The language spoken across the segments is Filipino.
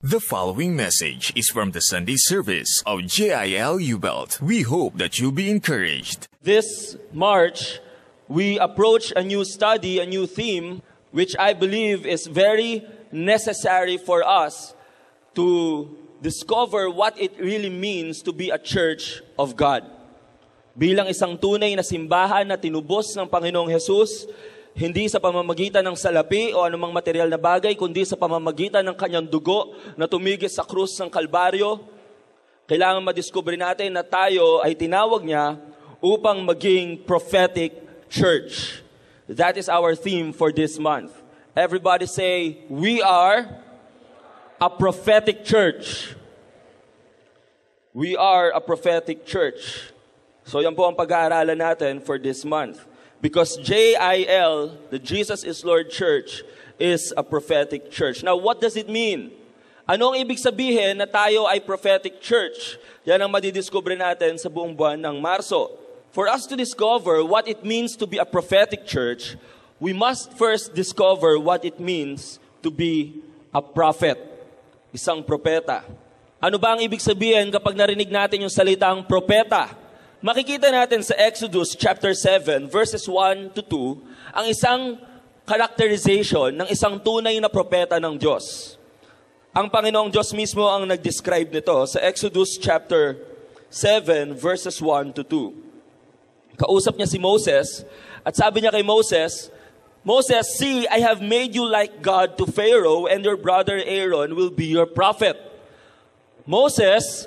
The following message is from the Sunday service of JIL U-Belt. We hope that you'll be encouraged. This March, we approach a new study, a new theme, which I believe is very necessary for us to discover what it really means to be a church of God. Bilang isang tunay na simbahan na tinubos ng Panginoong Jesus, hindi sa pamamagitan ng salapi o anumang material na bagay, kundi sa pamamagitan ng kanyang dugo na tumigis sa krus ng Kalbaryo, kailangan madiskubre natin na tayo ay tinawag niya upang maging prophetic church. That is our theme for this month. Everybody say, we are a prophetic church. We are a prophetic church. So yan po ang pag-aaralan natin for this month. Because JIL, the Jesus is Lord Church, is a prophetic church. Now, what does it mean? Ano ang ibig sabihin na tayo ay prophetic church? Yan ang madidiscover natin sa buong buwan ng Marso. For us to discover what it means to be a prophetic church, we must first discover what it means to be a prophet. Isang propeta. Ano ba ang ibig sabihin kapag narinig natin yung salitang propeta? Makikita natin sa Exodus chapter 7 verses 1 to 2 ang isang characterization ng isang tunay na propeta ng Diyos. Ang Panginoong Diyos mismo ang nag-describe nito sa Exodus chapter 7 verses 1 to 2. Kausap niya si Moses at sabi niya kay Moses, Moses, see, I have made you like God to Pharaoh and your brother Aaron will be your prophet. Moses,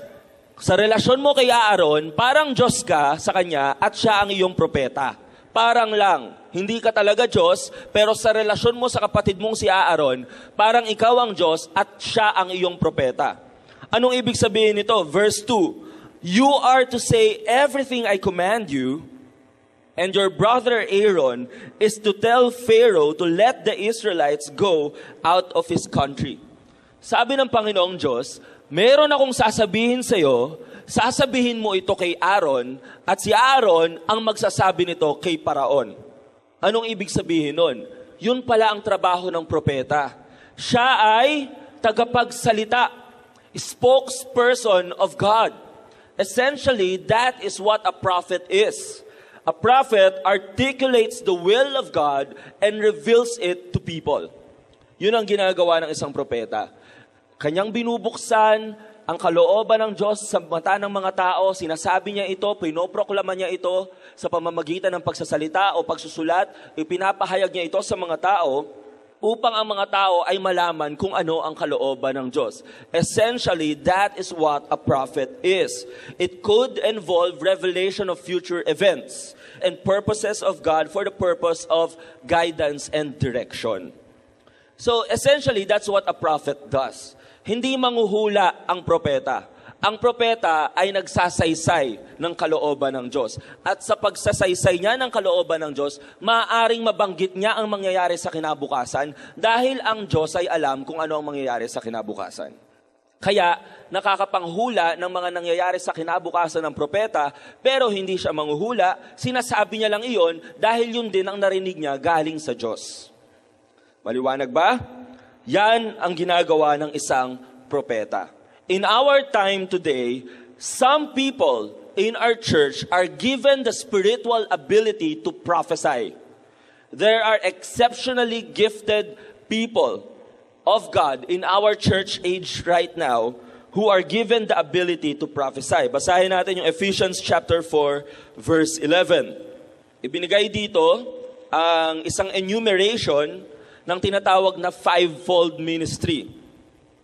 sa relasyon mo kay Aaron, parang Diyos ka sa kanya at siya ang iyong propeta. Parang lang, hindi ka talaga Diyos, pero sa relasyon mo sa kapatid mong si Aaron, parang ikaw ang Diyos at siya ang iyong propeta. Anong ibig sabihin nito? Verse 2, you are to say everything I command you, and your brother Aaron is to tell Pharaoh to let the Israelites go out of his country. Sabi ng Panginoong Diyos, meron akong sasabihin sa iyo, sasabihin mo ito kay Aaron, at si Aaron ang magsasabi nito kay Paraon. Anong ibig sabihin nun? Yun pala ang trabaho ng propeta. Siya ay tagapagsalita, spokesperson of God. Essentially, that is what a prophet is. A prophet articulates the will of God and reveals it to people. Yun ang ginagawa ng isang propeta. Kanyang binubuksan ang kalooban ng Diyos sa mata ng mga tao, sinasabi niya ito, pinoproklama niya ito sa pamamagitan ng pagsasalita o pagsusulat, ipinapahayag niya ito sa mga tao upang ang mga tao ay malaman kung ano ang kalooban ng Diyos. Essentially, that is what a prophet is. It could involve revelation of future events and purposes of God for the purpose of guidance and direction. So, essentially, that's what a prophet does. Hindi manghuhula ang propeta. Ang propeta ay nagsasaysay ng kalooban ng Diyos. At sa pagsasaysay niya ng kalooban ng Diyos, maaaring mabanggit niya ang mangyayari sa kinabukasan dahil ang Diyos ay alam kung ano ang mangyayari sa kinabukasan. Kaya, nakakapanghula ng mga nangyayari sa kinabukasan ng propeta, pero hindi siya manghuhula, sinasabi niya lang iyon dahil yun din ang narinig niya galing sa Diyos. Maliwanag ba? Yan ang ginagawa ng isang propeta. In our time today, some people in our church are given the spiritual ability to prophesy. There are exceptionally gifted people of God in our church age right now who are given the ability to prophesy. Basahin natin yung Ephesians chapter 4, verse 11. Ibinigay dito ang isang enumeration ng tinatawag na fivefold ministry.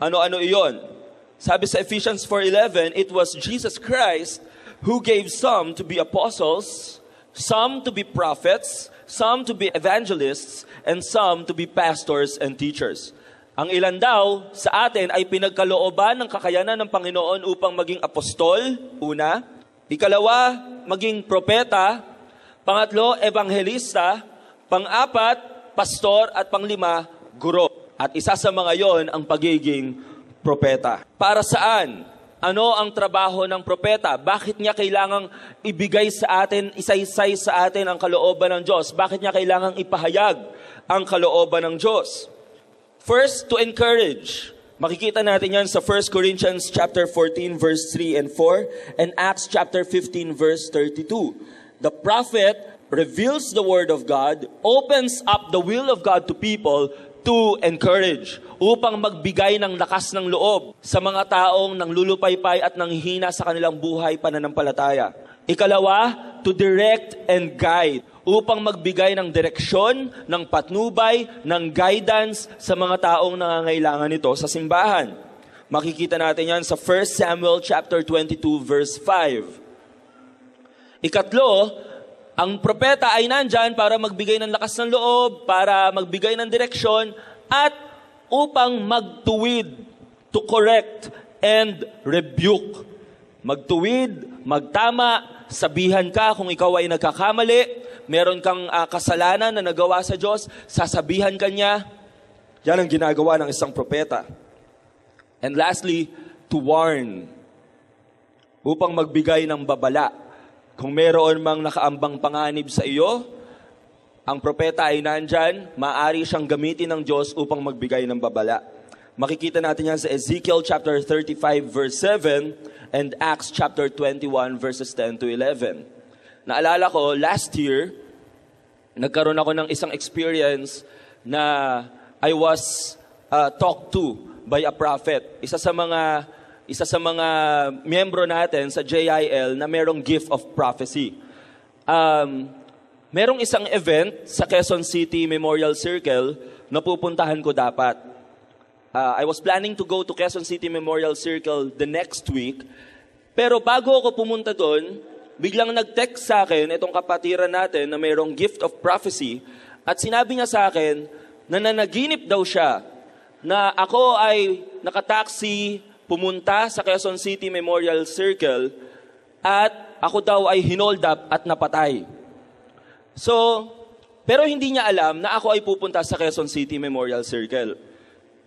Ano-ano iyon? Sabi sa Ephesians 4:11, it was Jesus Christ who gave some to be apostles, some to be prophets, some to be evangelists, and some to be pastors and teachers. Ang ilan daw sa atin ay pinagkalooban ng kakayanan ng Panginoon upang maging apostol, una. Ikalawa, maging propeta. Pangatlo, evangelista. Pang-apat, pastor, at panglima, guro. At isa sa mga yon ang pagiging propeta. Para saan? Ano ang trabaho ng propeta? Bakit niya kailangang ibigay sa atin, isaysay sa atin ang kalooban ng Diyos? Bakit niya kailangang ipahayag ang kalooban ng Diyos? First, to encourage. Makikita natin yan sa 1 Corinthians chapter 14 verse 3 and 4 and Acts chapter 15 verse 32. The prophet reveals the word of God, opens up the will of God to people to encourage, upang magbigay ng lakas ng loob sa mga taong nanglulupaypay at nanghihina sa kanilang buhay pananampalataya. Ikalawa, to direct and guide, upang magbigay ng direksyon, ng patnubay, ng guidance sa mga taong nangangailangan nito sa simbahan. Makikita natin yan sa 1 Samuel chapter 22 verse 5. Ikatlo, ang propeta ay nandyan para magbigay ng lakas ng loob, para magbigay ng direksyon, at upang magtuwid, to correct and rebuke. Magtuwid, magtama, sabihan ka kung ikaw ay nagkakamali, meron kang kasalanan na nagawa sa Diyos, sasabihan ka niya. Yan ang ginagawa ng isang propeta. And lastly, to warn. Upang magbigay ng babala. Kung meron mang nakaambang panganib sa iyo, ang propeta ay nandyan, maaari siyang gamitin ng Diyos upang magbigay ng babala. Makikita natin yan sa Ezekiel chapter 35 verse 7 and Acts chapter 21 verses 10 to 11. Naalala ko, last year, nagkaroon ako ng isang experience na I was talked to by a prophet. Isa sa mga miyembro natin sa JIL na merong gift of prophecy. Merong isang event sa Quezon City Memorial Circle na pupuntahan ko dapat. I was planning to go to Quezon City Memorial Circle the next week. Pero bago ako pumunta doon, biglang nag-text sa akin itong kapatiran natin na mayroong gift of prophecy at sinabi niya sa akin na nanaginip daw siya na ako ay nakataksi pumunta sa Quezon City Memorial Circle at ako daw ay hinold up at napatay. So, pero hindi niya alam na ako ay pupunta sa Quezon City Memorial Circle.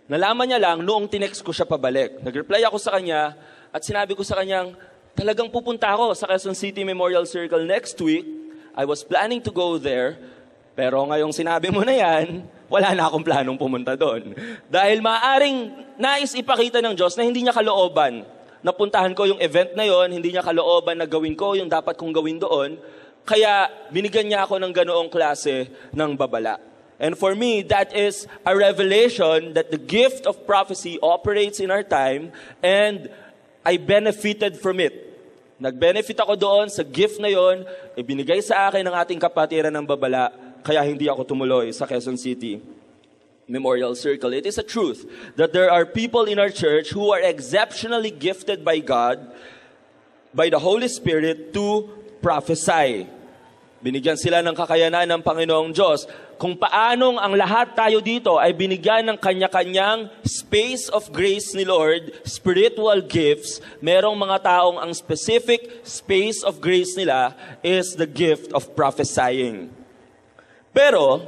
Nalaman niya lang noong tinext ko siya pabalik. Nag-reply ako sa kanya at sinabi ko sa kanyang, talagang pupunta ako sa Quezon City Memorial Circle next week. I was planning to go there. Pero ngayong sinabi mo na yan, wala na akong planong pumunta doon. Dahil maaaring nais ipakita ng Diyos na hindi niya kalooban. Napuntahan ko yung event na yon, hindi niya kalooban na gawin ko yung dapat kong gawin doon. Kaya binigyan niya ako ng ganoong klase ng babala. And for me, that is a revelation that the gift of prophecy operates in our time and I benefited from it. Nag-benefit ako doon sa gift na yon, ibinigay sa akin ng ating kapatiran ng babala, kaya hindi ako tumuloy sa Quezon City Memorial Circle. It is a truth that there are people in our church who are exceptionally gifted by God, by the Holy Spirit, to prophesy. Binigyan sila ng kakayanan ng Panginoong Diyos. Kung paanong ang lahat tayo dito ay binigyan ng kanya-kanyang space of grace ni Lord, spiritual gifts, merong mga taong ang specific space of grace nila is the gift of prophesying. Pero,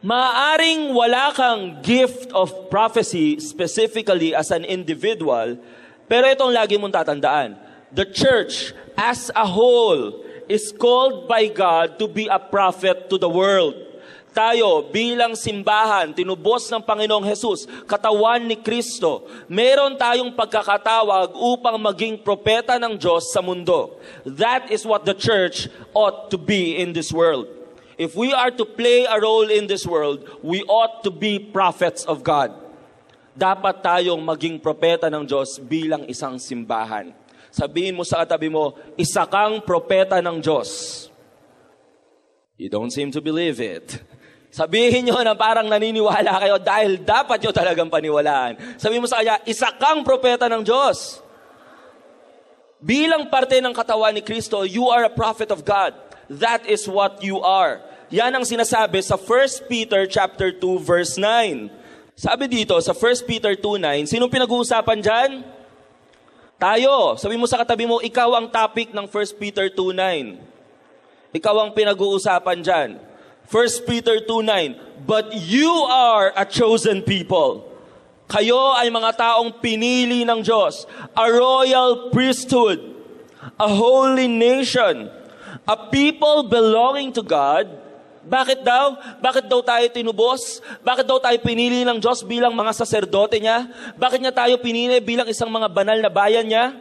maaaring wala kang gift of prophecy specifically as an individual, pero itong lagi mong tatandaan. The church as a whole is called by God to be a prophet to the world. Tayo, bilang simbahan, tinubos ng Panginoong Jesus, katawan ni Kristo, meron tayong pagkakatawag upang maging propeta ng Diyos sa mundo. That is what the church ought to be in this world. If we are to play a role in this world, we ought to be prophets of God. Dapat tayong maging propeta ng Diyos bilang isang simbahan. Sabihin mo sa katabi mo, isa kang propeta ng Diyos. You don't seem to believe it. Sabihin nyo na parang naniniwala kayo dahil dapat nyo talagang paniwalaan. Sabihin mo sa kanya, isa kang propeta ng Diyos. Bilang parte ng katawan ni Kristo, you are a prophet of God. That is what you are. Yan ang sinasabi sa 1 Peter chapter 2 verse 9. Sabi dito sa 1 Peter 2:9, sinong pinag-uusapan dyan? Tayo. Sabi mo sa katabi mo, ikaw ang topic ng 1 Peter 2:9. Ikaw ang pinag-uusapan dyan. 1 Peter 2:9, but you are a chosen people. Kayo ay mga taong pinili ng Diyos, a royal priesthood, a holy nation, a people belonging to God, Bakit daw? Bakit daw tayo tinubos? Bakit daw tayo pinili ng Diyos bilang mga saserdote niya? Bakit niya tayo pinili bilang isang mga banal na bayan niya?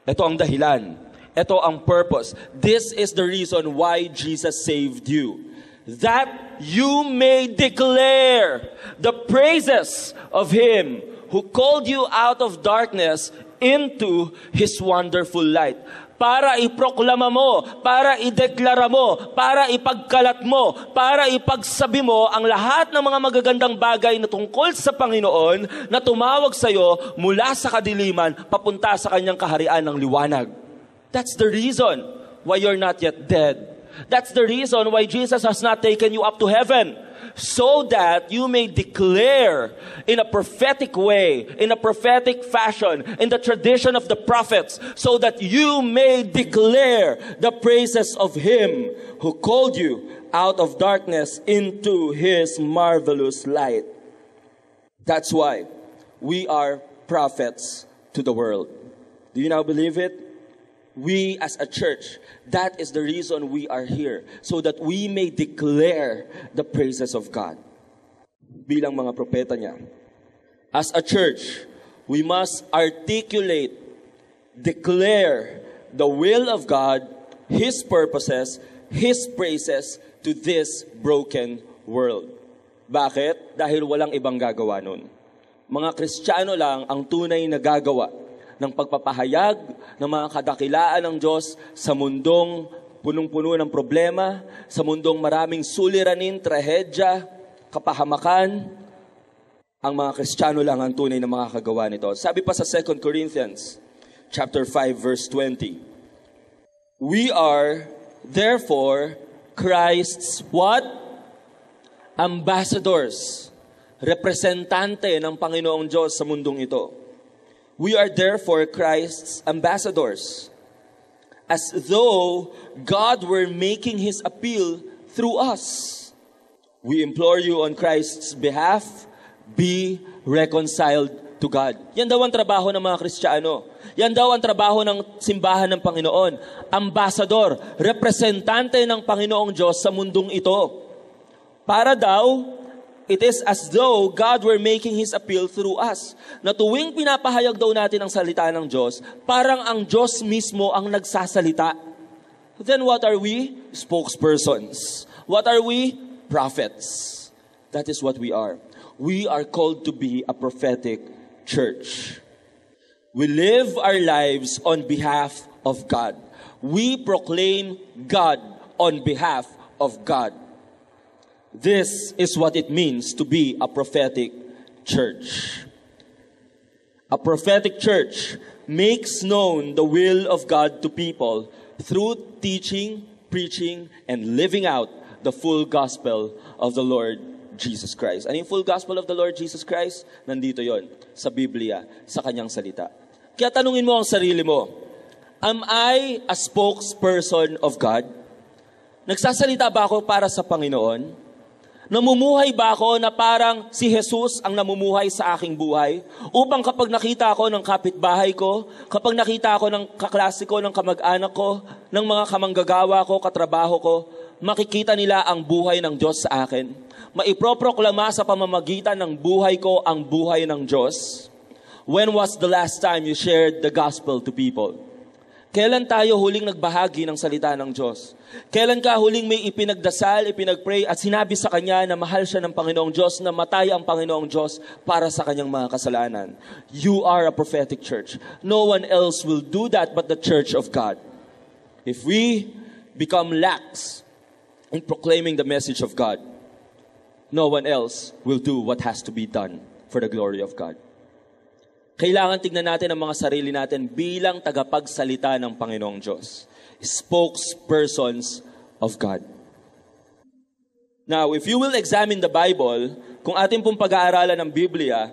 Ito ang dahilan. Ito ang purpose. This is the reason why Jesus saved you. That you may declare the praises of Him who called you out of darkness into His wonderful light. Para iproklama mo, para ideklara mo, para ipagkalat mo, para ipagsabi mo ang lahat ng mga magagandang bagay na tungkol sa Panginoon na tumawag sa iyo mula sa kadiliman papunta sa kanyang kaharian ng liwanag. That's the reason why you're not yet dead. That's the reason why Jesus has not taken you up to heaven. So that you may declare in a prophetic way, in a prophetic fashion, in the tradition of the prophets, so that you may declare the praises of Him who called you out of darkness into His marvelous light. That's why we are prophets to the world. Do you now believe it? We as a church, that is the reason we are here. So that we may declare the praises of God. Bilang mga propeta niya. As a church, we must articulate, declare the will of God, His purposes, His praises to this broken world. Bakit? Dahil walang ibang gagawa nun. Mga Kristiyano lang ang tunay na gagawa ng pagpapahayag ng mga kadakilaan ng Diyos sa mundong punong-puno ng problema, sa mundong maraming suliranin, trahedya, kapahamakan. Ang mga Kristiyano lang ang tunay na makakagawa nito. Sabi pa sa 2 Corinthians chapter 5 verse 20. We are therefore Christ's what? Ambassadors. Representante ng Panginoong Diyos sa mundong ito. We are therefore Christ's ambassadors, as though God were making His appeal through us. We implore you on Christ's behalf, be reconciled to God. Yan daw ang trabaho ng mga Kristiyano. Yan daw ang trabaho ng simbahan ng Panginoon. Ambassador, representante ng Panginoong Diyos sa mundong ito. Para daw, it is as though God were making His appeal through us. Na tuwing pinapahayag daw natin ang salita ng Diyos, parang ang Diyos mismo ang nagsasalita. Then what are we? Spokespersons. What are we? Prophets. That is what we are. We are called to be a prophetic church. We live our lives on behalf of God. We proclaim God on behalf of God. This is what it means to be a prophetic church. A prophetic church makes known the will of God to people through teaching, preaching, and living out the full gospel of the Lord Jesus Christ. Ano yung full gospel of the Lord Jesus Christ? Nandito yon sa Biblia, sa kanyang salita. Kaya tanungin mo ang sarili mo, am I a spokesperson of God? Nagsasalita ba ako para sa Panginoon? Namumuhay ba ako na parang si Jesus ang namumuhay sa aking buhay? Upang kapag nakita ako ng kapitbahay ko, kapag nakita ako ng kaklase ko, ng kamag-anak ko, ng mga kamanggagawa ko, katrabaho ko, makikita nila ang buhay ng Diyos sa akin. Maiproproklama sa pamamagitan ng buhay ko ang buhay ng Diyos. When was the last time you shared the gospel to people? Kailan tayo huling nagbahagi ng salita ng Diyos? Kailan ka huling may ipinagdasal, ipinagpray at sinabi sa Kanya na mahal siya ng Panginoong Diyos, na matay ang Panginoong Diyos para sa Kanyang mga kasalanan? You are a prophetic church. No one else will do that but the church of God. If we become lax in proclaiming the message of God, no one else will do what has to be done for the glory of God. Kailangan tignan natin ang mga sarili natin bilang tagapagsalita ng Panginoong Diyos. Spokespersons of God. Now, if you will examine the Bible, kung atin pong pag-aaralan ng Biblia,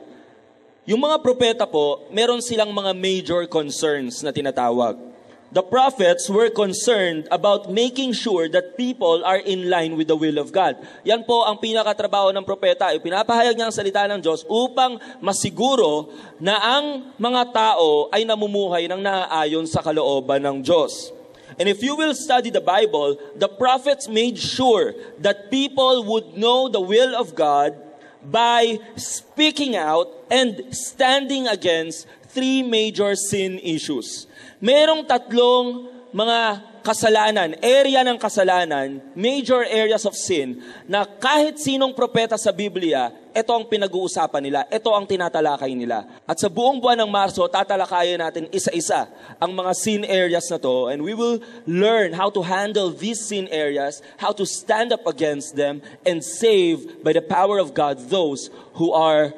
yung mga propeta po, meron silang mga major concerns na tinatawag. The prophets were concerned about making sure that people are in line with the will of God. Yan po ang pinakatrabaho ng propeta. Ipinapahayag niya ang salita ng Diyos upang masiguro na ang mga tao ay namumuhay ng naaayon sa kalooban ng Diyos. And if you will study the Bible, the prophets made sure that people would know the will of God by speaking out and standing against three major sin issues. Merong tatlong mga kasalanan, area ng kasalanan, major areas of sin, na kahit sinong propeta sa Biblia, ito ang pinag-uusapan nila, ito ang tinatalakay nila. At sa buong buwan ng Marso, tatalakayin natin isa-isa ang mga sin areas na to, and we will learn how to handle these sin areas, how to stand up against them, and save by the power of God those who are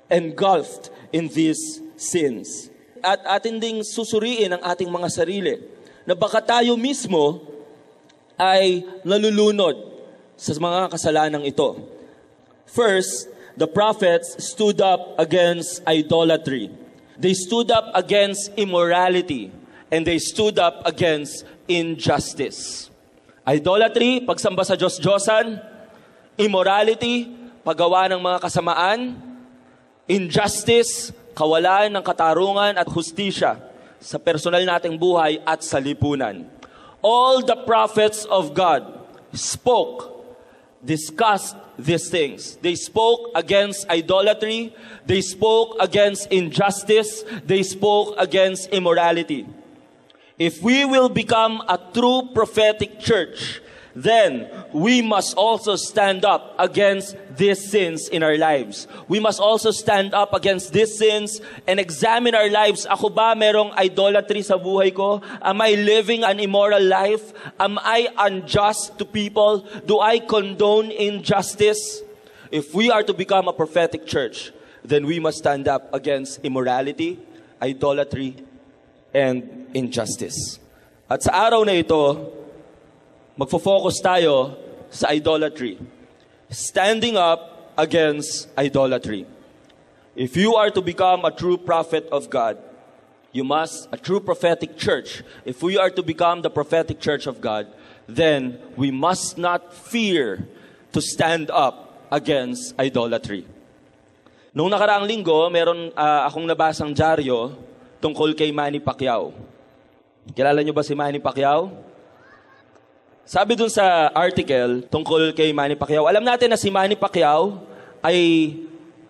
engulfed in these sins. At atin ding susuriin ang ating mga sarili, na baka tayo mismo ay nalulunod sa mga kasalanang ito. First, the prophets stood up against idolatry. They stood up against immorality. And they stood up against injustice. Idolatry, pagsamba sa Diyos-Diyosan. Immorality, paggawa ng mga kasamaan. Injustice, kawalan ng katarungan at hustisya sa personal nating buhay at sa lipunan. All the prophets of God spoke, discussed these things. They spoke against idolatry. They spoke against injustice. They spoke against immorality. If we will become a true prophetic church, then we must also stand up against these sins in our lives. We must also stand up against these sins and examine our lives. Ako ba merong idolatry sa buhay ko? Am I living an immoral life? Am I unjust to people? Do I condone injustice? If we are to become a prophetic church, then we must stand up against immorality, idolatry, and injustice. At sa araw na ito, magfo-focus tayo sa idolatry. Standing up against idolatry. If you are to become a true prophet of God, a true prophetic church, if we are to become the prophetic church of God, then we must not fear to stand up against idolatry. Noong nakaraang linggo, meron akong nabasang dyaryo tungkol kay Manny Pacquiao. Kilala niyo ba si Manny Pacquiao? Sabi dun sa article tungkol kay Manny Pacquiao, alam natin na si Manny Pacquiao ay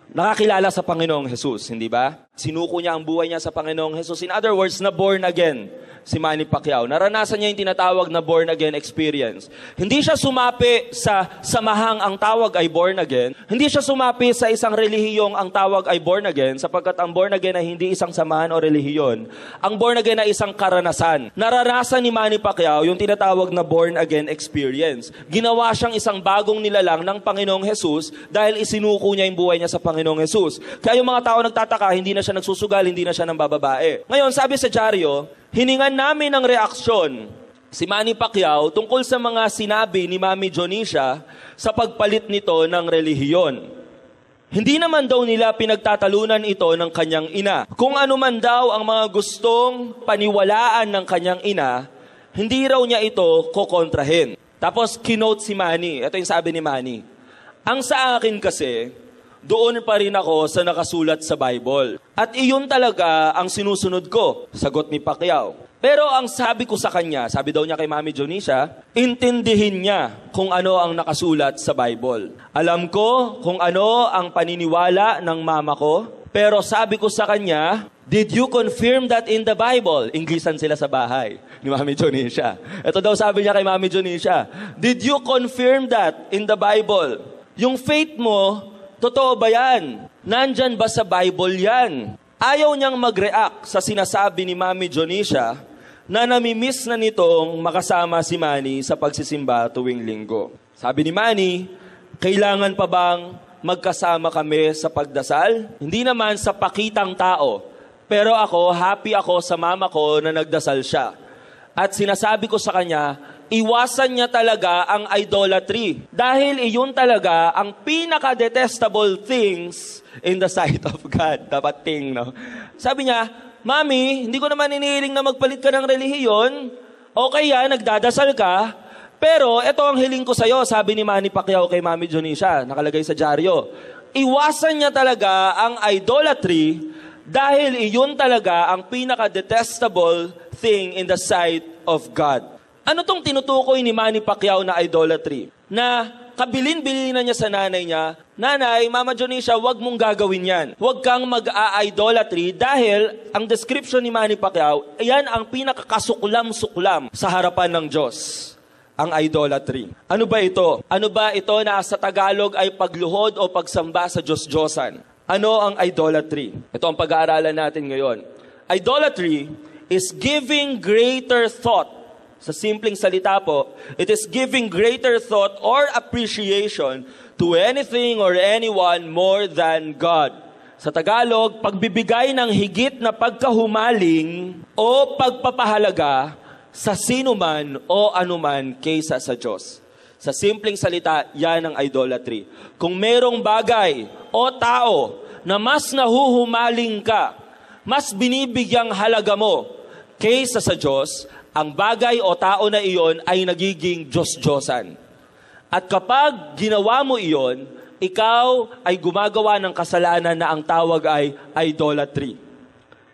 nakakilala sa Panginoong Jesus, hindi ba? Sinuko niya ang buhay niya sa Panginoong Jesus. In other words, na born again si Manny Pacquiao. Naranasan niya yung tinatawag na born again experience. Hindi siya sumapi sa samahang ang tawag ay born again. Hindi siya sumapi sa isang relihiyong ang tawag ay born again, sapagkat ang born again ay hindi isang samahan o relihiyon. Ang born again ay isang karanasan. Naranasan ni Manny Pacquiao yung tinatawag na born again experience. Ginawa siyang isang bagong nilalang ng Panginoong Jesus dahil isinuko niya yung buhay niya sa Panginoong Jesus. Kaya yung mga tao nagtataka, hindi na siya nagsusugal, hindi na siya nang bababae. Ngayon, sabi sa dyaryo, hiningan namin ng reaksyon si Manny Pacquiao tungkol sa mga sinabi ni Mami Jonisha sa pagpalit nito ng relihiyon. Hindi naman daw nila pinagtatalunan ito ng kanyang ina. Kung ano man daw ang mga gustong paniwalaan ng kanyang ina, hindi raw niya ito kokontrahin. Tapos kinote si Manny. Ito yung sabi ni Manny. Ang sa akin kasi, doon pa rin ako sa nakasulat sa Bible. At iyon talaga ang sinusunod ko, sagot ni Pacquiao. Pero ang sabi ko sa kanya, sabi daw niya kay Mami Jonisha, intindihin niya kung ano ang nakasulat sa Bible. Alam ko kung ano ang paniniwala ng mama ko, pero sabi ko sa kanya, did you confirm that in the Bible? Inglisan sila sa bahay ni Mami Jonisha. Ito daw sabi niya kay Mami Jonisha, did you confirm that in the Bible? Yung faith mo, totoo ba yan? Nandyan ba sa Bible yan? Ayaw niyang mag-react sa sinasabi ni Mami Jonisha na namimiss na nitong makasama si Manny sa pagsisimba tuwing linggo. Sabi ni Manny, kailangan pa bang magkasama kami sa pagdasal? Hindi naman sa pakitang tao, pero happy ako sa mama ko na nagdasal siya. At sinasabi ko sa kanya, iwasan niya talaga ang idolatry. Dahil iyon talaga ang pinaka-detestable things in the sight of God. Dapat no? Sabi niya, Mami, hindi ko naman inihiling na magpalit ka ng relihiyon. Okay yan, nagdadasal ka. Pero ito ang hiling ko sa'yo, sabi ni Manny Pacquiao kay Mami Jonisha, nakalagay sa dyaryo. Iwasan niya talaga ang idolatry dahil iyon talaga ang pinaka-detestable thing in the sight of God. Ano tong tinutukoy ni Manny Pacquiao na idolatry? Na kabilin-bilin na niya sa nanay niya, "Nanay, Mama Jonisha, wag mong gagawin yan. Wag kang mag-a-idolatry dahil ang description ni Manny Pacquiao, yan ang pinakakasuklam-suklam sa harapan ng Diyos. Ang idolatry. Ano ba ito? Ano ba ito na sa Tagalog ay pagluhod o pagsamba sa Diyos-Diyosan? Ano ang idolatry? Ito ang pag-aaralan natin ngayon. Idolatry is giving greater thought. Sa simpleng salita po, it is giving greater thought or appreciation to anything or anyone more than God. Sa Tagalog, pagbibigay ng higit na pagkahumaling o pagpapahalaga sa sino man o anuman kaysa sa Diyos. Sa simpleng salita, yan ang idolatry. Kung merong bagay o tao na mas nahuhumaling ka, mas binibigyang halaga mo kaysa sa Diyos, ang bagay o tao na iyon ay nagiging Diyos-Diyosan. At kapag ginawa mo iyon, ikaw ay gumagawa ng kasalanan na ang tawag ay idolatry.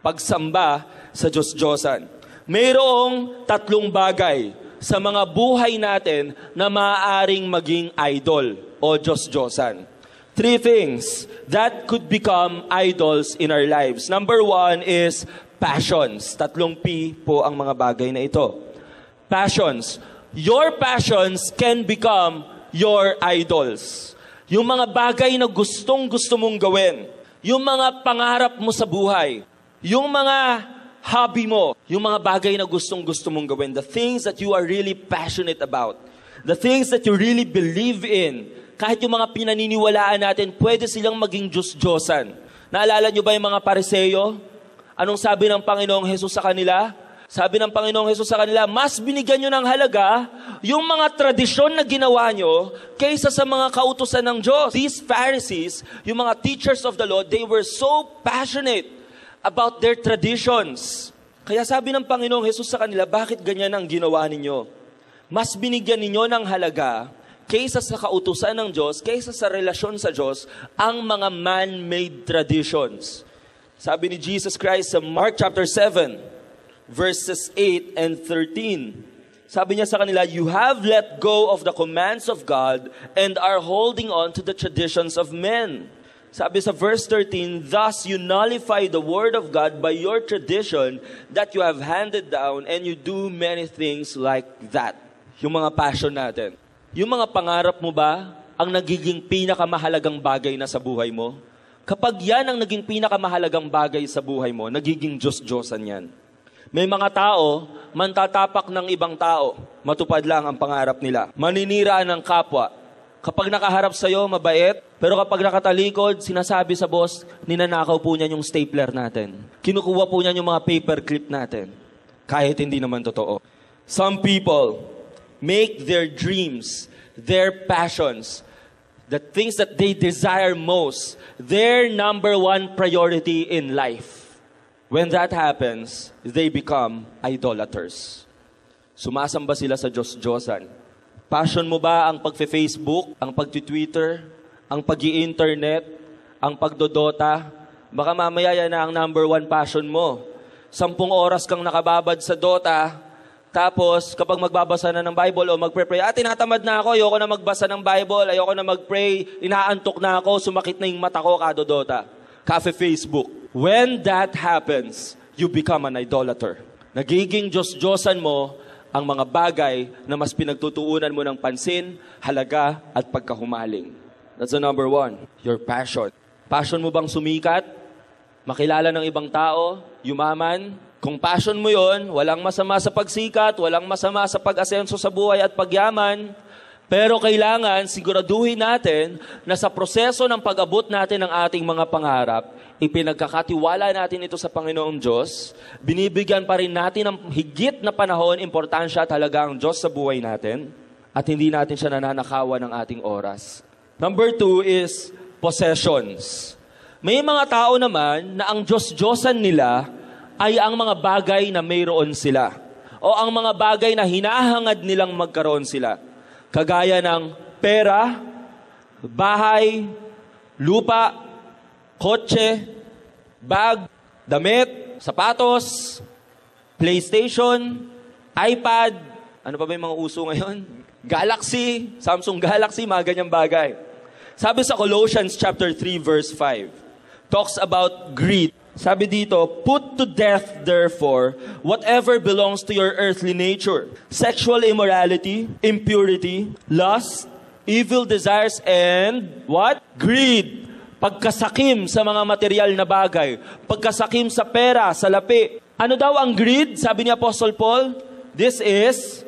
Pagsamba sa Diyos-Diyosan. Mayroong tatlong bagay sa mga buhay natin na maaaring maging idol o Diyos-Diyosan. 3 things that could become idols in our lives. Number 1 is passions. 3 P po ang mga bagay na ito. Passions. Your passions can become your idols. Yung mga bagay na gustong-gusto mong gawin. Yung mga pangarap mo sa buhay. Yung mga hobby mo, yung mga bagay na gustong-gusto mong gawin, the things that you are really passionate about, the things that you really believe in, kahit yung mga pinaniniwalaan natin, pwede silang maging Diyos-Diyosan. Naalala nyo ba yung mga Pariseyo? Anong sabi ng Panginoong Hesus sa kanila? Sabi ng Panginoong Hesus sa kanila, mas binigyan nyo ng halaga yung mga tradisyon na ginawa nyo kaysa sa mga kautusan ng Diyos. These Pharisees, yung mga teachers of the law, they were so passionate about their traditions. Kaya sabi ng Panginoong Hesus sa kanila, bakit ganyan ang ginawa ninyo? Mas binigyan ninyo ng halaga kaysa sa kautusan ng Diyos, kaysa sa relasyon sa Diyos, ang mga man-made traditions. Sabi ni Jesus Christ sa Mark chapter 7, verses 8 and 13. Sabi niya sa kanila, "You have let go of the commands of God and are holding on to the traditions of men." Sabi sa verse 13, "Thus you nullify the word of God by your tradition that you have handed down, and you do many things like that." Yung mga passion natin. Yung mga pangarap mo ba ang nagiging pinakamahalagang bagay na sa buhay mo? Kapag yan ang naging pinakamahalagang bagay sa buhay mo, nagiging Diyos-Diyosan yan. May mga tao, mantatapak ng ibang tao, matupad lang ang pangarap nila. Maninira ng kapwa. Kapag nakaharap sa'yo, mabait. Pero kapag nakatalikod, sinasabi sa boss, ninanakaw po niya yung stapler natin. Kinukuha po niya yung mga paperclip natin. Kahit hindi naman totoo. Some people make their dreams, their passions, the things that they desire most, their number 1 priority in life. When that happens, they become idolaters. Sumasamba sila sa Diyos-Diyosan. Passion mo ba ang pag-Facebook, ang pag-Twitter, ang pag-i-internet, ang pagdodota? Baka mamaya yan na ang number 1 passion mo. 10 oras kang nakababad sa Dota, tapos kapag magbabasa na ng Bible o magpre-pray, tinatamad na ako, ayoko na magbasa ng Bible, ayoko na mag-pray, inaantok na ako, sumakit na yung mata ko, kadodota. Cafe Facebook. When that happens, you become an idolater. Nagiging Diyos-Diyosan mo ang mga bagay na mas pinagtutuunan mo ng pansin, halaga, at pagkahumaling. That's the number 1, your passion. Passion mo bang sumikat? Makilala ng ibang tao? Yumaman? Kung passion mo yon, walang masama sa pagsikat, walang masama sa pag-asenso sa buhay at pagyaman. Pero kailangan siguraduhin natin na sa proseso ng pag-abot natin ng ating mga pangarap, ipinagkakatiwala natin ito sa Panginoong Diyos, binibigyan pa rin natin ng higit na panahon, importansya talaga ang Diyos sa buhay natin, at hindi natin siya nananakawan ng ating oras. Number 2 is possessions. May mga tao naman na ang Diyos-Diyosan nila ay ang mga bagay na mayroon sila, o ang mga bagay na hinahangad nilang magkaroon sila. Kagaya ng pera, bahay, lupa, kotse, bag, damit, sapatos, PlayStation, iPad, ano pa ba yung mga uso ngayon? Galaxy, Samsung Galaxy, mga ganyang bagay. Sabi sa Colossians chapter 3 verse 5, talks about greed. Sabi dito, put to death, therefore, whatever belongs to your earthly nature. Sexual immorality, impurity, lust, evil desires, and what? Greed. Pagkasakim sa mga material na bagay. Pagkasakim sa pera, sa lapi. Ano daw ang greed? Sabi ni Apostle Paul, this is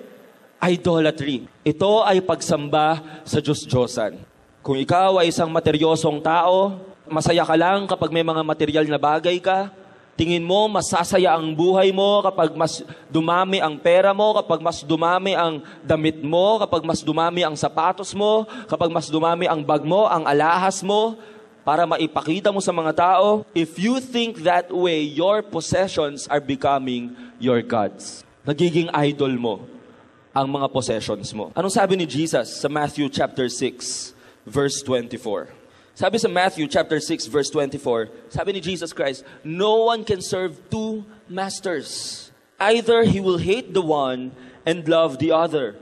idolatry. Ito ay pagsamba sa Diyos-Diyosan. Kung ikaw ay isang materyosong tao, masaya ka lang kapag may mga material na bagay ka. Tingin mo, masasaya ang buhay mo kapag mas dumami ang pera mo, kapag mas dumami ang damit mo, kapag mas dumami ang sapatos mo, kapag mas dumami ang bag mo, ang alahas mo, para maipakita mo sa mga tao. If you think that way, your possessions are becoming your gods. Nagiging idol mo ang mga possessions mo. Anong sabi ni Jesus sa Matthew chapter 6, verse 24? Sabi sa Matthew chapter 6 verse 24, sabi ni Jesus Christ, no one can serve two masters. Either he will hate the one and love the other,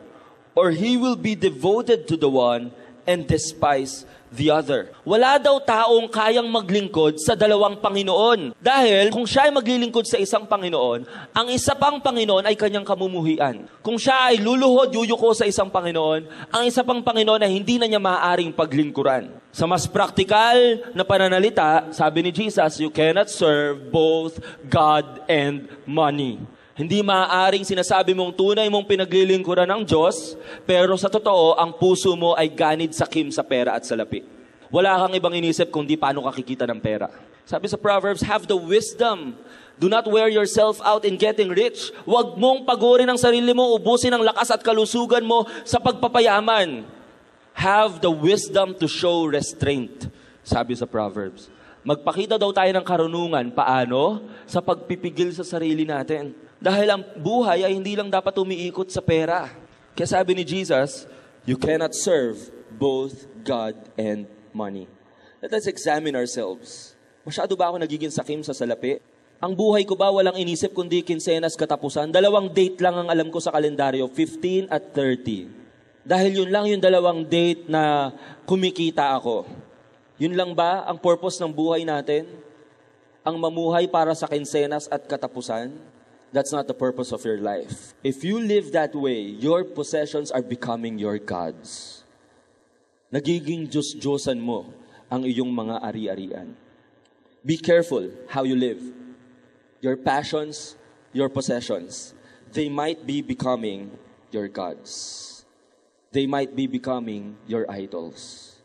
or he will be devoted to the one and despise the other. Wala daw taong kayang maglingkod sa dalawang Panginoon. Dahil kung siya ay maglilingkod sa isang Panginoon, ang isa pang Panginoon ay kanyang kamumuhian. Kung siya ay luluhod, yuyuko sa isang Panginoon, ang isa pang Panginoon ay hindi na niya maaaring paglingkuran. Sa mas praktikal na pananalita, sabi ni Jesus, you cannot serve both God and money. Hindi maaaring sinasabi mong tunay mong pinaglilingkuran ng Diyos, pero sa totoo, ang puso mo ay ganid sakim sa pera at sa lapi. Wala kang ibang inisip kundi paano kakikita ng pera. Sabi sa Proverbs, have the wisdom. Do not wear yourself out in getting rich. Huwag mong pagurin ang sarili mo, ubusin ang lakas at kalusugan mo sa pagpapayaman. Have the wisdom to show restraint. Sabi sa Proverbs. Magpakita daw tayo ng karunungan. Paano? Sa pagpipigil sa sarili natin. Dahil ang buhay ay hindi lang dapat umiikot sa pera. Kaya sabi ni Jesus, you cannot serve both God and money. Let us examine ourselves. Masyado ba ako nagiging sakim sa salapi? Ang buhay ko ba walang inisip kundi kinsenas katapusan? 2 date lang ang alam ko sa kalendaryo, 15 at 30. Dahil yun lang yung 2 date na kumikita ako. Yun lang ba ang purpose ng buhay natin? Ang mamuhay para sa kinsenas at katapusan? That's not the purpose of your life. If you live that way, your possessions are becoming your gods. Nagiging Diyos-Diyosan mo ang iyong mga ari-arian. Be careful how you live. Your passions, your possessions, they might be becoming your gods. They might be becoming your idols.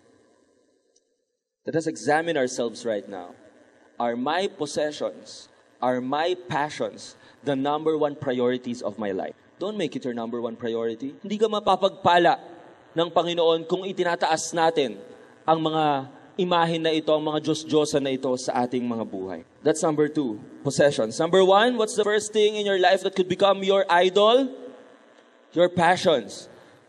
Let us examine ourselves right now. Are my possessions, are my passions, the number 1 priorities of my life? Don't make it your number 1 priority. Hindi ka mapapagpala ng Panginoon kung itinataas natin ang mga imahin na ito, ang mga Diyos-Diyosan na ito sa ating mga buhay. That's number 2, possessions. Number 1, what's the first thing in your life that could become your idol? Your passions.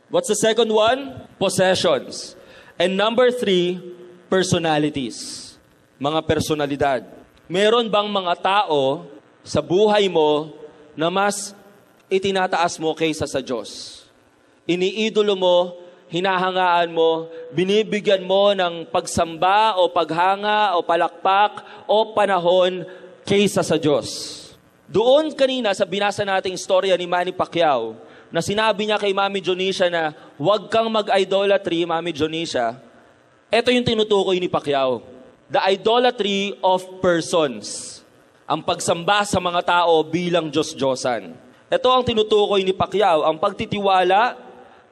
What's the second one? Possessions. And number 3, personalities. Mga personalidad. Meron bang mga tao sa buhay mo na mas itinataas mo kaysa sa Diyos? Iniidolo mo, hinahangaan mo, binibigyan mo ng pagsamba o paghanga o palakpak o panahon kaysa sa Diyos. Doon kanina sa binasa nating istorya ni Manny Pacquiao, na sinabi niya kay Mami Jonisha na huwag kang mag-idolatry, Mami Jonisha, ito yung tinutukoy ni Pacquiao. The idolatry of persons. Ang pagsamba sa mga tao bilang Diyos-Diyosan. Ito ang tinutukoy ni Pacquiao, ang pagtitiwala,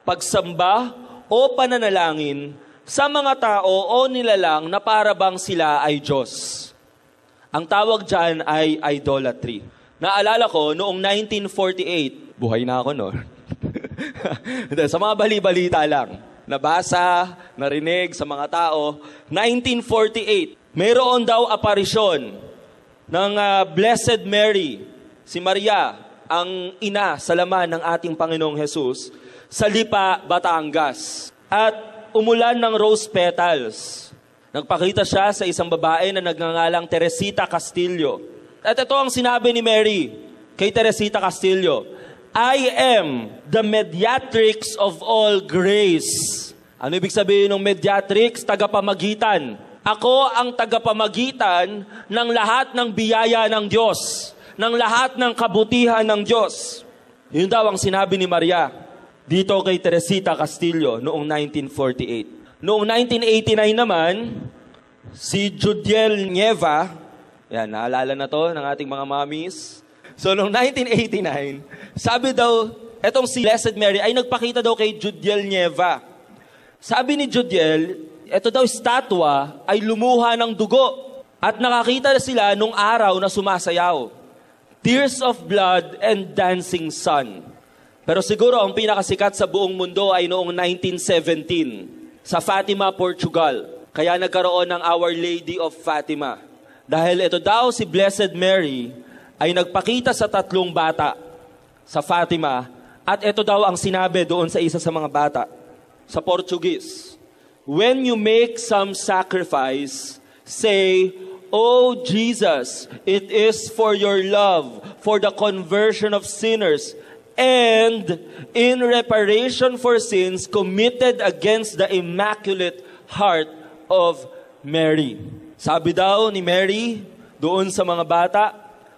pagsamba, o pananalangin sa mga tao o nilalang na para bang sila ay Diyos. Ang tawag dyan ay idolatry. Naalala ko, noong 1948, buhay na ako no? Sa mga bali-balita lang, nabasa, narinig sa mga tao, 1948, mayroon daw aparisyon ng Blessed Mary, si Maria, ang ina sa laman ng ating Panginoong Jesus, sa Lipa, Batangas. At umulan ng rose petals. Nagpakita siya sa isang babae na nagngangalang Teresita Castillo. At ito ang sinabi ni Mary, kay Teresita Castillo, I am the mediatrix of all grace. Ano ibig sabihin ng mediatrix? Tagapamagitan. Ako ang tagapamagitan ng lahat ng biyaya ng Diyos, ng lahat ng kabutihan ng Diyos. Yun daw ang sinabi ni Maria dito kay Teresita Castillo noong 1948. Noong 1989 naman, si Judiel Nieva, yan, naalala na to ng ating mga mommies. So, noong 1989, sabi daw, etong si Blessed Mary ay nagpakita daw kay Judiel Nieva. Sabi ni Judiel, eto daw estatwa ay lumuha ng dugo. At nakakita na sila nung araw na sumasayaw. Tears of blood and dancing sun. Pero siguro ang pinakasikat sa buong mundo ay noong 1917 sa Fatima, Portugal. Kaya nagkaroon ng Our Lady of Fatima. Dahil ito daw si Blessed Mary ay nagpakita sa 3 bata sa Fatima at ito daw ang sinabi doon sa isa sa mga bata sa Portuguese. When you make some sacrifice, say, "O Jesus, it is for your love, for the conversion of sinners, and in reparation for sins committed against the Immaculate Heart of Mary." Sabi daw ni Mary doon sa mga bata,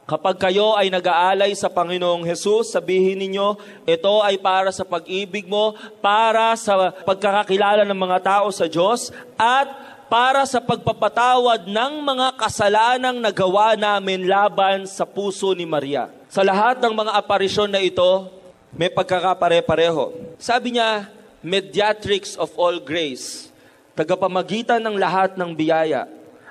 kapag kayo ay nag-aalay sa Panginoong Hesus, sabihin ninyo, ito ay para sa pag-ibig mo, para sa pagkakakilala ng mga tao sa Diyos, at para sa pagpapatawad ng mga kasalanang nagawa namin laban sa puso ni Maria. Sa lahat ng mga aparisyon na ito, may pagkakapare-pareho. Sabi niya, mediatrix of all grace, tagapamagitan ng lahat ng biyaya.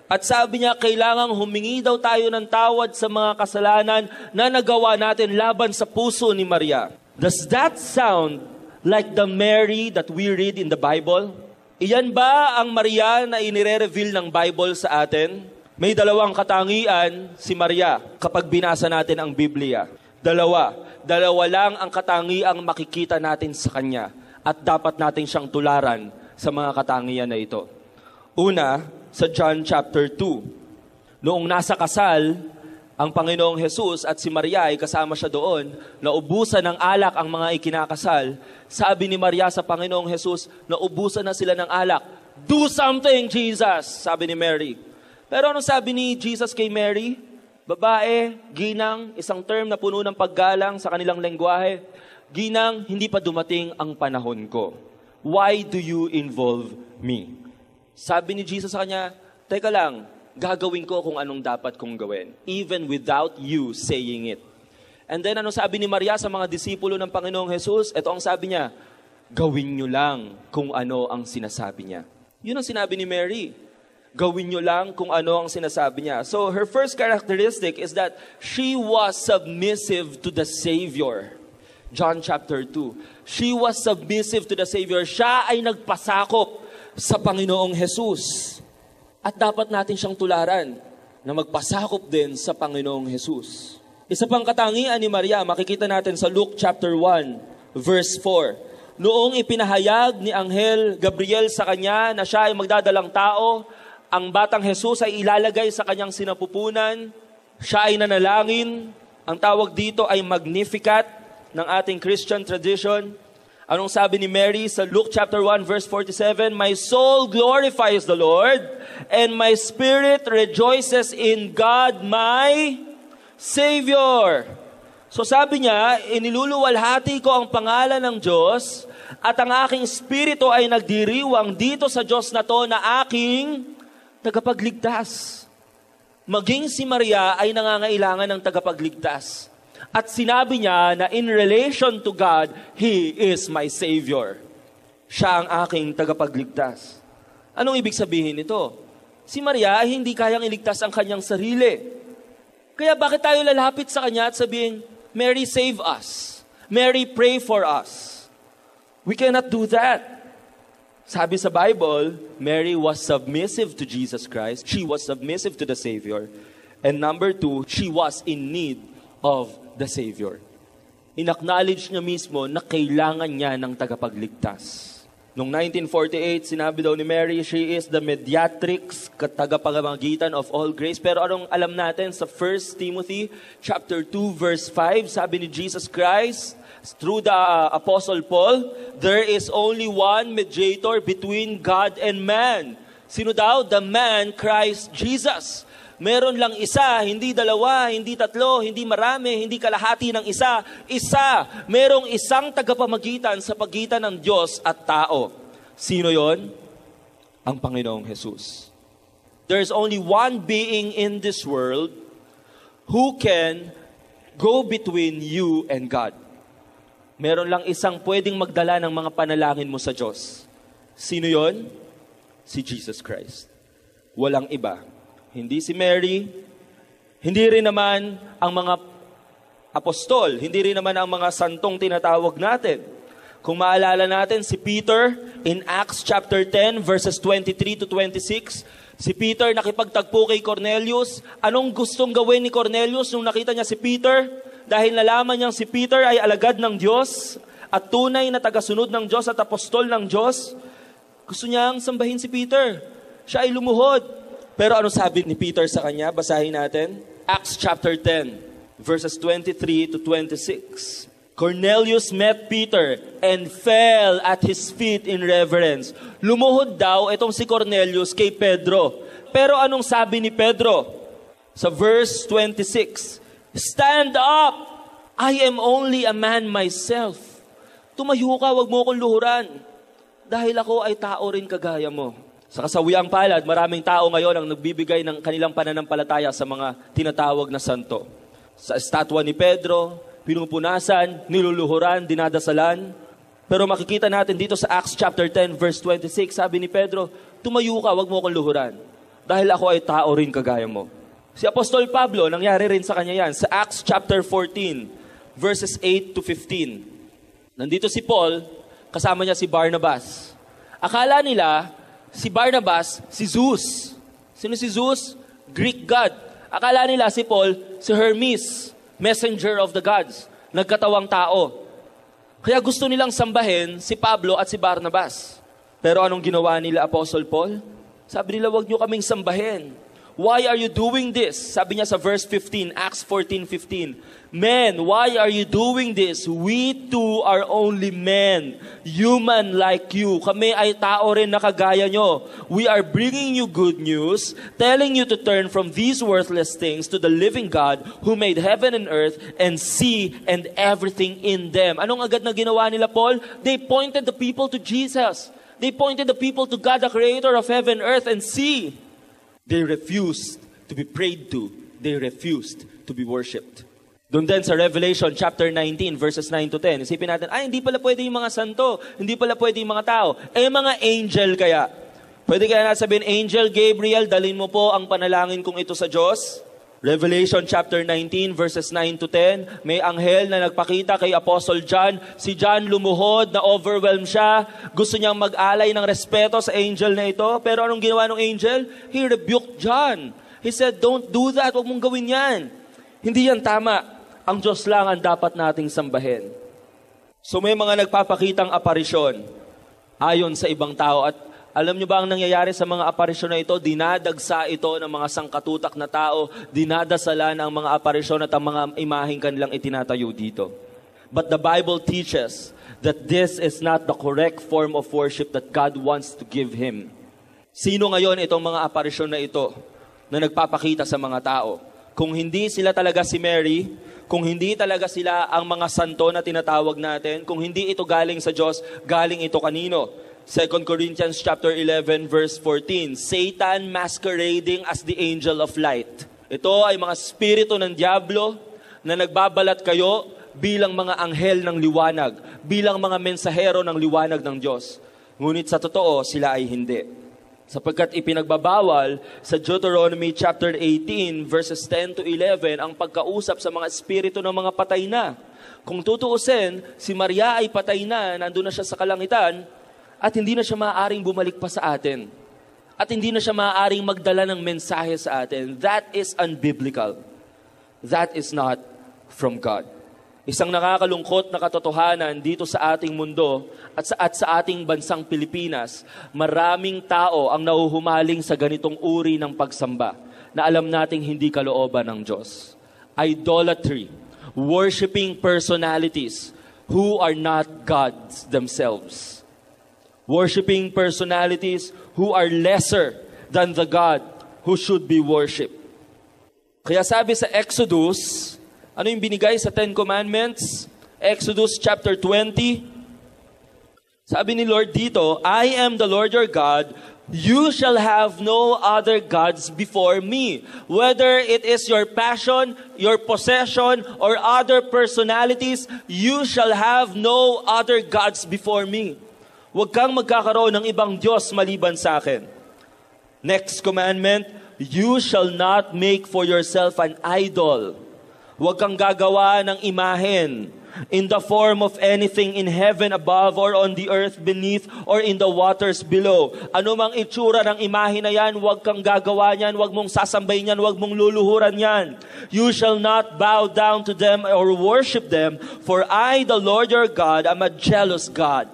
At sabi niya, kailangang humingi daw tayo ng tawad sa mga kasalanan na nagawa natin laban sa puso ni Maria. Does that sound like the Mary that we read in the Bible? Iyan ba ang Maria na inire-reveal ng Bible sa atin? May 2 katangian si Maria kapag binasa natin ang Biblia. 2 lang ang katangiang makikita natin sa Kanya at dapat natin siyang tularan sa mga katangian na ito. Una, sa John chapter 2. Noong nasa kasal, ang Panginoong Hesus at si Maria ay kasama siya doon, naubusan ng alak ang mga ikinakasal. Sabi ni Maria sa Panginoong Hesus, naubusan na sila ng alak. Do something, Jesus! Sabi ni Mary. Pero anong sabi ni Jesus kay Mary? Babae, ginang, isang term na puno ng paggalang sa kanilang lengguwahe. Ginang, hindi pa dumating ang panahon ko. Why do you involve me? Sabi ni Jesus sa kanya, teka lang, gagawin ko kung anong dapat kong gawin, even without you saying it. And then ano sabi ni Maria sa mga disipulo ng Panginoong Hesus? Ito ang sabi niya, gawin nyo lang kung ano ang sinasabi niya. Yun ang sinabi ni Mary. Gawin nyo lang kung ano ang sinasabi niya. So her first characteristic is that she was submissive to the Savior. John chapter 2. She was submissive to the Savior. Siya ay nagpasakop sa Panginoong Hesus. At dapat natin siyang tularan na magpasakop din sa Panginoong Hesus. Isa pang katangian ni Maria, makikita natin sa Luke chapter 1, verse 4. Noong ipinahayag ni Anghel Gabriel sa kanya na siya ay magdadalang tao, ang batang Hesus ay ilalagay sa kanyang sinapupunan, siya ay nanalangin, ang tawag dito ay Magnificat ng ating Christian tradition. Anong sabi ni Mary sa Luke chapter 1 verse 47? My soul glorifies the Lord, and my spirit rejoices in God my Savior. So sabi niya, iniluluwalhati ko ang pangalan ng Diyos, at ang aking spirito ay nagdiriwang dito sa Diyos na to na aking tagapagligtas. Maging si Maria ay nangangailangan ng tagapagligtas. At sinabi niya na in relation to God, He is my Savior. Siya ang aking tagapagligtas. Anong ibig sabihin nito? Si Maria ay hindi kayang iligtas ang kanyang sarili. Kaya bakit tayo lalapit sa kanya at sabihin, Mary, save us. Mary, pray for us. We cannot do that. Sabi sa Bible, Mary was submissive to Jesus Christ. She was submissive to the Savior. And number 2, she was in need of the Savior. In-acknowledge niya mismo na kailangan niya ng tagapagligtas. Noong 1948, sinabi daw ni Mary, she is the mediatrix, tagapamagitan of all grace. Pero anong alam natin sa 1 Timothy chapter 2 verse 5, sabi ni Jesus Christ, through the Apostle Paul, there is only one mediator between God and man. Sino daw? The man, Christ Jesus. Meron lang isa, hindi dalawa, hindi tatlo, hindi marami, hindi kalahati ng isa. Isa. Merong isang tagapamagitan sa pagitan ng Diyos at tao. Sino yon? Ang Panginoong Jesus. There's only one being in this world who can go between you and God. Meron lang isang pwedeng magdala ng mga panalangin mo sa Diyos. Sino yon? Si Jesus Christ. Walang iba. Hindi si Mary, hindi rin naman ang mga apostol, hindi rin naman ang mga santong tinatawag natin. Kung maalala natin, si Peter in Acts chapter 10 verses 23 to 26, si Peter nakipagtagpo kay Cornelius. Anong gustong gawin ni Cornelius nung nakita niya si Peter? Dahil nalaman niyang si Peter ay alagad ng Diyos at tunay na tagasunod ng Diyos at apostol ng Diyos, gusto niyang sambahin si Peter. Siya ay lumuhod. Pero ano sabi ni Peter sa kanya? Basahin natin. Acts chapter 10, verses 23 to 26. Cornelius met Peter and fell at his feet in reverence. Lumuhod daw itong si Cornelius kay Pedro. Pero anong sabi ni Pedro? Sa verse 26, stand up! I am only a man myself. Tumayo ka, wag mo akong luhuran. Dahil ako ay tao rin kagaya mo. Sa kasawiang palad, maraming tao ngayon ang nagbibigay ng kanilang pananampalataya sa mga tinatawag na santo. Sa estatwa ni Pedro, pinupunasan, niluluhuran, dinadasalan. Pero makikita natin dito sa Acts chapter 10 verse 26, sabi ni Pedro, tumayo ka, wag mo akong luhuran. Dahil ako ay tao rin kagaya mo. Si Apostol Pablo, nangyari rin sa kanya yan. Sa Acts chapter 14 verses 8 to 15. Nandito si Paul, kasama niya si Barnabas. Akala nila, si Barnabas, si Zeus. Sino si Zeus? Greek god. Akala nila si Paul, si Hermes, messenger of the gods, nagkatawang tao. Kaya gusto nilang sambahin si Pablo at si Barnabas. Pero anong ginawa nila, Apostle Paul? Sabi nila, wag niyo kaming sambahin. Why are you doing this? Sabi niya sa verse 15, Acts 14:15. Men, why are you doing this? We too are only men, human like you. Kami ay tao rin na kagaya nyo. We are bringing you good news, telling you to turn from these worthless things to the living God who made heaven and earth and sea and everything in them. Anong agad na ginawa nila, Paul? They pointed the people to Jesus. They pointed the people to God, the creator of heaven, earth, and sea. They refused to be prayed to. They refused to be worshipped. Doon din sa Revelation chapter 19 verses 9 to 10. Isipin natin, hindi pala pwede yung mga santo. Hindi pala pwede yung mga tao. Mga angel kaya. Pwede kaya sabihin, Angel Gabriel, dalhin mo po ang panalangin kong ito sa Diyos. Revelation chapter 19 verses 9 to 10. May anghel na nagpakita kay Apostle John. Si John lumuhod, na overwhelmed siya. Gusto niyang mag-alay ng respeto sa angel na ito. Pero anong ginawa ng angel? He rebuked John. He said, don't do that. Huwag mong gawin yan. Hindi yan tama. Ang Diyos lang ang dapat nating sambahin. So may mga nagpapakitang aparisyon ayon sa ibang tao. At alam niyo ba ang nangyayari sa mga aparisyon na ito? Dinadagsa ito ng mga sangkatutak na tao. Dinadasalan ang mga aparisyon at ang mga imaheng kanilang itinatayo dito. But the Bible teaches that this is not the correct form of worship that God wants to give Him. Sino ngayon itong mga aparisyon na ito na nagpapakita sa mga tao? Kung hindi sila talaga si Mary, kung hindi talaga sila ang mga santo na tinatawag natin, kung hindi ito galing sa Diyos, galing ito kanino? 2 Corinthians chapter 11 verse 14, Satan masquerading as the angel of light. Ito ay mga spirito ng diablo na nagbabalat kayo bilang mga anghel ng liwanag, bilang mga mensahero ng liwanag ng Diyos. Ngunit sa totoo, sila ay hindi. Sapagkat ipinagbabawal sa Deuteronomy chapter 18 verses 10 to 11 ang pagkausap sa mga espiritu ng mga patay na. Kung tutuusin, si Maria ay patay na, nandun na siya sa kalangitan, at hindi na siya maaaring bumalik pa sa atin. At hindi na siya maaaring magdala ng mensahe sa atin. That is unbiblical. That is not from God. Isang nakakalungkot na katotohanan dito sa ating mundo at sa ating bansang Pilipinas, maraming tao ang nahuhumaling sa ganitong uri ng pagsamba na alam nating hindi kalooban ng Diyos. Idolatry, worshiping personalities who are not gods themselves. Worshiping personalities who are lesser than the God who should be worshipped. Kaya sabi sa Exodus, ano yung binigay sa Ten Commandments? Exodus chapter 20. Sabi ni Lord dito, I am the Lord your God. You shall have no other gods before me. Whether it is your passion, your possession, or other personalities, you shall have no other gods before me. Huwag kang magkakaroon ng ibang Diyos maliban sa akin. Next commandment, you shall not make for yourself an idol. Huwag kang gagawa ng imahen in the form of anything in heaven above or on the earth beneath or in the waters below. Ano mang itsura ng imahe na yan, huwag kang gagawa niyan, huwag mong sasambayin yan, huwag mong luluhuran yan. You shall not bow down to them or worship them, for I, the Lord your God, am a jealous God,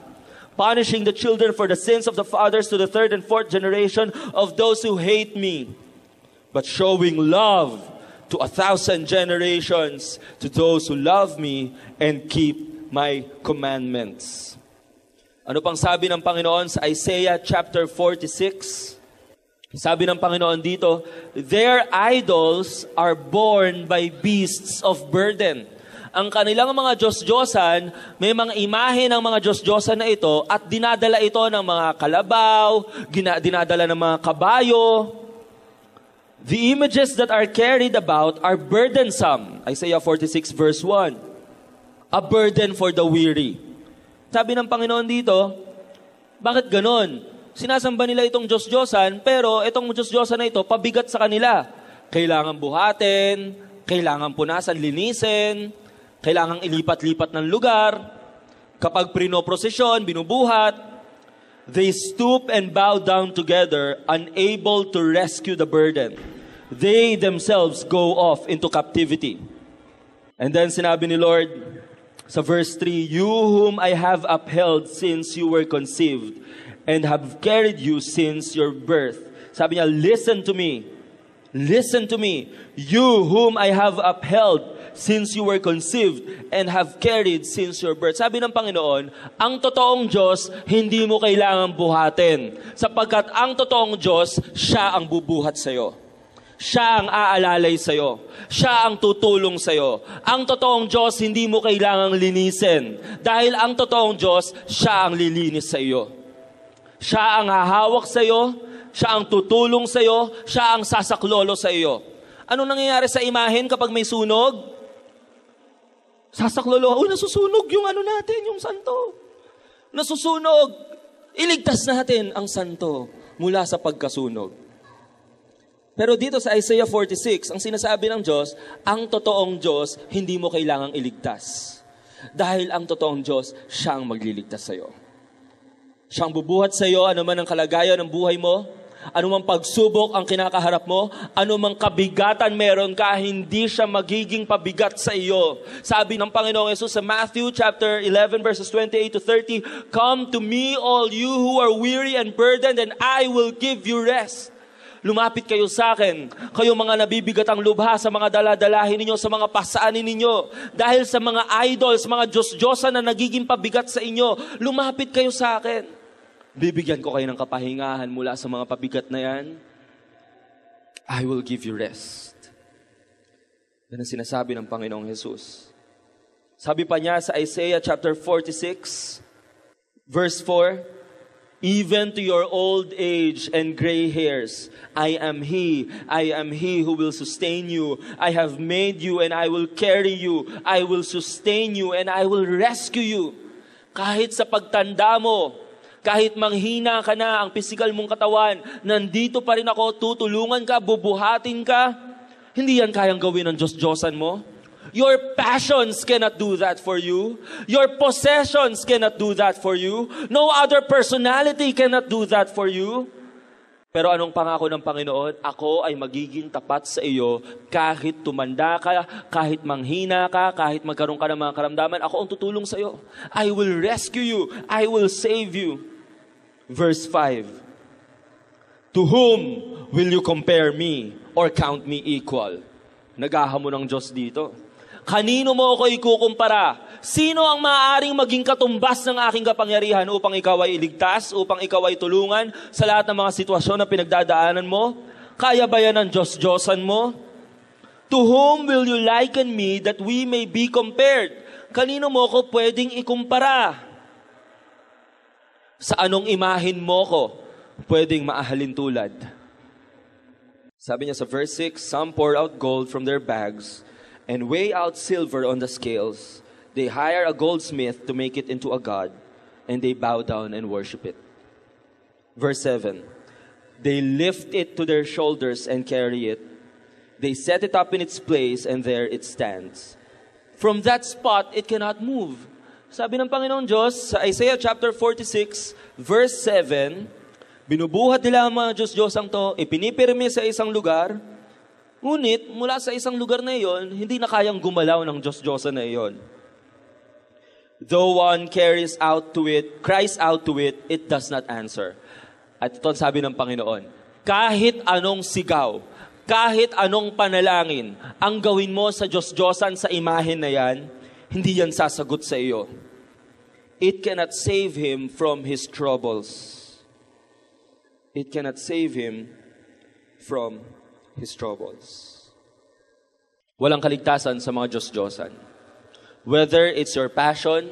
punishing the children for the sins of the fathers to the third and fourth generation of those who hate me, but showing love to 1,000 generations to those who love me and keep my commandments. Ano pang sabi ng Panginoon sa Isaiah chapter 46? Sabi ng Panginoon dito, their idols are born by beasts of burden. Ang kanilang mga Diyos-Diyosan, may mga imahe ng mga Diyos-Diyosan na ito at dinadala ito ng mga kalabaw, dinadala ng mga kabayo. The images that are carried about are burdensome. Isaiah 46 verse 1. A burden for the weary. Sabi ng Panginoon dito, bakit ganon? Sinasamba nila itong Diyos-Diyosan, pero itong Diyos-Diyosan na ito, pabigat sa kanila. Kailangan buhatin, kailangan punasan, linisin, kailangan ilipat-lipat ng lugar. Kapag prinoprosesyon, binubuhat, they stoop and bow down together, unable to rescue the burden. They themselves go off into captivity. And then sinabi ni Lord sa verse 3, you whom I have upheld since you were conceived and have carried you since your birth. Sabi niya, listen to me. Listen to me. You whom I have upheld since you were conceived and have carried since your birth. Sabi ng Panginoon, ang totoong Diyos, hindi mo kailangang buhatin. Sapagkat ang totoong Diyos, siya ang bubuhat sa'yo. Siya ang aalalay sa'yo. Siya ang tutulong sa'yo. Ang totoong Diyos, hindi mo kailangang linisin. Dahil ang totoong Diyos, siya ang lilinis sa iyo. Siya ang hahawak sa'yo. Siya ang tutulong sa'yo. Siya ang sasaklolo sa iyo. Anong nangyayari sa imahen kapag may sunog? Sasaklolo, nasusunog yung natin, yung santo. Nasusunog. Iligtas natin ang santo mula sa pagkasunog. Pero dito sa Isaiah 46, ang sinasabi ng Diyos, ang totoong Diyos, hindi mo kailangang iligtas. Dahil ang totoong Diyos, siya ang magliligtas sa iyo. Siyang bubuhat sa iyo, ano man ang kalagayan ng buhay mo, ano mang pagsubok ang kinakaharap mo, ano mang kabigatan meron ka, hindi siya magiging pabigat sa iyo. Sabi ng Panginoong Yesus sa Matthew chapter 11 verses 28 to 30, come to me all you who are weary and burdened, and I will give you rest. Lumapit kayo sa akin, kayo mga nabibigat ang lubha sa mga daladalahin ninyo, sa mga pasaanin ninyo. Dahil sa mga idols, mga Diyos-Diyosan na nagiging pabigat sa inyo, lumapit kayo sa akin. Bibigyan ko kayo ng kapahingahan mula sa mga pabigat na yan. I will give you rest. Yan ang sinasabi ng Panginoong Jesus. Sabi pa niya sa Isaiah chapter 46, verse 4, even to your old age and gray hairs, I am He who will sustain you. I have made you and I will carry you. I will sustain you and I will rescue you. Kahit sa pagtanda mo, kahit manghina ka na ang physical mong katawan, nandito pa rin ako, tutulungan ka, bubuhatin ka. Hindi yan kayang gawin ng Diyos-Diyosan mo. Your passions cannot do that for you. Your possessions cannot do that for you. No other personality cannot do that for you. Pero anong pangako ng Panginoon? Ako ay magiging tapat sa iyo kahit tumanda ka, kahit manghina ka, kahit magkaroon ka ng mga karamdaman, ako ang tutulong sa iyo. I will rescue you. I will save you. Verse 5. To whom will you compare me or count me equal? Naghahamon ng Diyos dito. Kanino mo ako ikukumpara? Sino ang maaaring maging katumbas ng aking kapangyarihan upang ikaw ay iligtas, upang ikaw ay tulungan sa lahat ng mga sitwasyon na pinagdadaanan mo? Kaya ba yan ang Diyos-Diyosan mo? To whom will you liken me that we may be compared? Kanino mo ko pwedeng ikumpara? Sa anong imahin mo ko pwedeng maahalin tulad? Sabi niya sa verse 6, some pour out gold from their bags and weigh out silver on the scales. They hire a goldsmith to make it into a god, and they bow down and worship it. Verse 7, they lift it to their shoulders and carry it. They set it up in its place, and there it stands. From that spot, it cannot move. Sabi ng Panginoong Diyos sa Isaiah chapter 46, verse 7, binubuhat nila ang mga Diyos-Diyosang to, ipinipirmi sa isang lugar, ngunit mula sa isang lugar na iyon, hindi na kayang gumalaw ng Diyos-Diyosa na iyon. Though one cries out to it, it does not answer. At ito ang sabi ng Panginoon, kahit anong sigaw, kahit anong panalangin, ang gawin mo sa Diyos-Diyosan sa imahen na yan, hindi yan sasagot sa iyo. It cannot save him from his troubles. It cannot save him from his troubles. Walang kaligtasan sa mga Diyos-Diyosan. Whether it's your passion,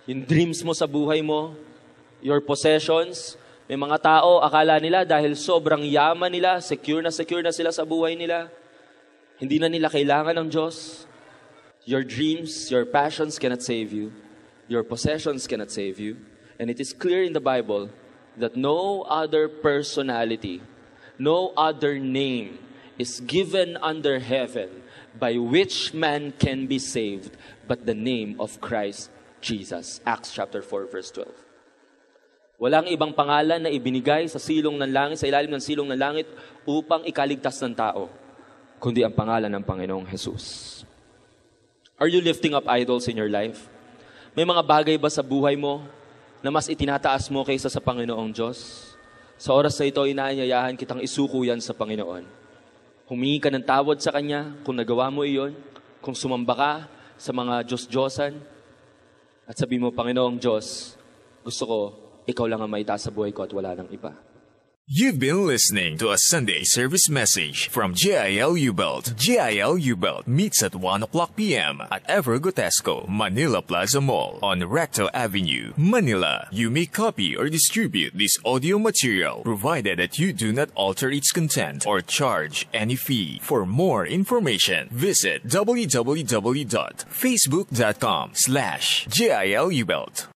yung dreams mo sa buhay mo, your possessions, may mga tao, akala nila dahil sobrang yaman nila, secure na sila sa buhay nila, hindi na nila kailangan ng Diyos. Your dreams, your passions cannot save you. Your possessions cannot save you. And it is clear in the Bible that no other personality, no other name is given under heaven by which man can be saved but the name of Christ Jesus. Acts chapter 4 verse 12. Walang ibang pangalan na ibinigay sa silong ng langit, sa ilalim ng silong ng langit upang ikaligtas ng tao, kundi ang pangalan ng Panginoong Jesus. Are you lifting up idols in your life? May mga bagay ba sa buhay mo na mas itinataas mo kaysa sa Panginoong Diyos? Sa oras na ito, inaanyayahan kitang isuko yan sa Panginoon. Humingi ka ng tawad sa Kanya kung nagawa mo iyon, kung sumamba ka sa mga Diyos-Diyosan, at sabi mo, Panginoong Diyos, gusto ko, ikaw lang ang maitaas sa buhay ko at wala nang iba. You've been listening to a Sunday service message from JIL Belt. JIL Belt meets at 1 o'clock p.m. at Evergotesco, Manila Plaza Mall on Recto Avenue, Manila. You may copy or distribute this audio material provided that you do not alter its content or charge any fee. For more information, visit www.facebook.com/JIL Belt.